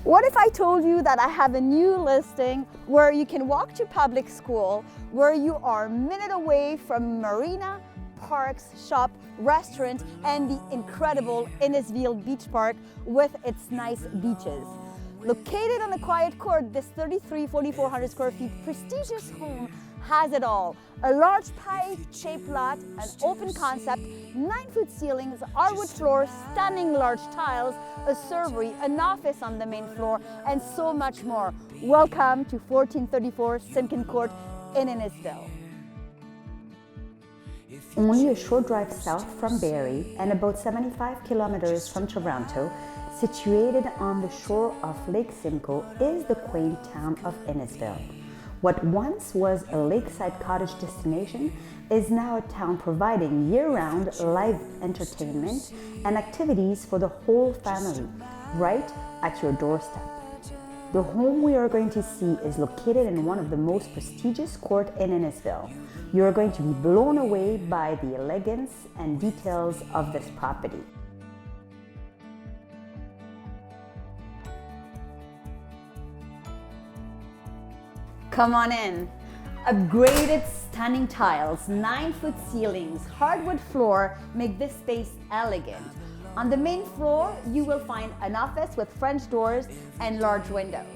What if I told you that I have a new listing where you can walk to public school, where you are a minute away from marina, parks, shop, restaurant, and the incredible Innisfil Beach Park with its nice beaches. Located on a quiet court, this 4,400 square feet prestigious home has it all. A large pie-shaped lot, an open concept, 9-foot ceilings, hardwood floors, stunning large tiles, a servery, an office on the main floor, and so much more. Welcome to 1434 Simpkin Court in Innisfil. Only a short drive south from Barrie and about 75 kilometers from Toronto, situated on the shore of Lake Simcoe, is the quaint town of Innisfil. What once was a lakeside cottage destination is now a town providing year-round live entertainment and activities for the whole family, right at your doorstep. The home we are going to see is located in one of the most prestigious courts in Innisfil. You are going to be blown away by the elegance and details of this property. Come on in. Upgraded stunning tiles, 9-foot ceilings, hardwood floor make this space elegant. On the main floor, you will find an office with French doors and large windows.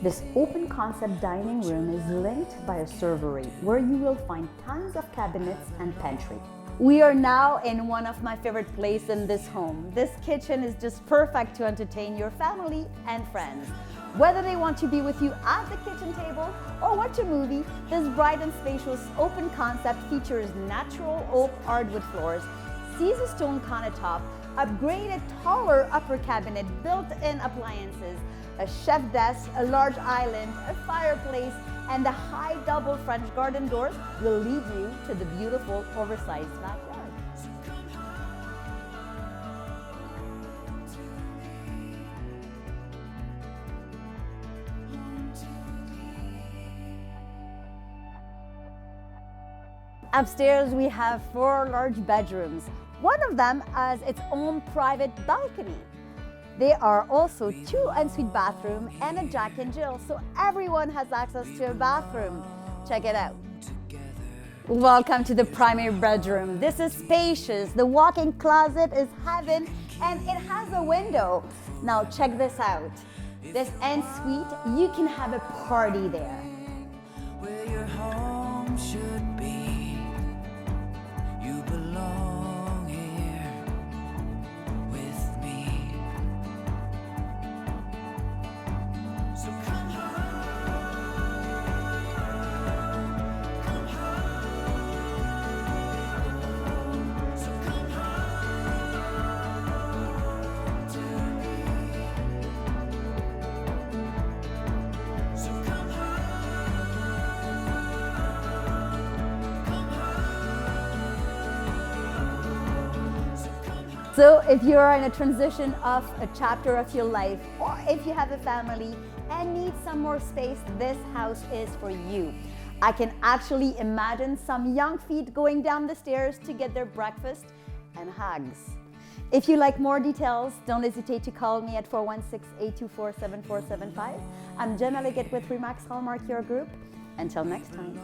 This open concept dining room is linked by a servery where you will find tons of cabinets and pantry. We are now in one of my favorite places in this home. This kitchen is just perfect to entertain your family and friends. Whether they want to be with you at the kitchen table or watch a movie, this bright and spacious open concept features natural oak hardwood floors, Caesar stone countertop, upgraded taller upper cabinet, built-in appliances, a chef desk, a large island, a fireplace, and the high double French garden doors will lead you to the beautiful oversized backyard. Upstairs we have 4 large bedrooms. One of them has its own private balcony. There are also 2 ensuite bathrooms and a Jack and Jill, so everyone has access to a bathroom. Check it out. Welcome to the primary bedroom. This is spacious. The walk-in closet is heaven and it has a window. Now check this out. This ensuite, you can have a party there. Where your home should be, you belong here with me. So come So if you are in a transition of a chapter of your life, or if you have a family and need some more space, this house is for you. I can actually imagine some young feet going down the stairs to get their breakfast and hugs. If you like more details, don't hesitate to call me at 416-824-7475. I'm Gemma Leggett with Remax Hallmark Your Group. Until next time.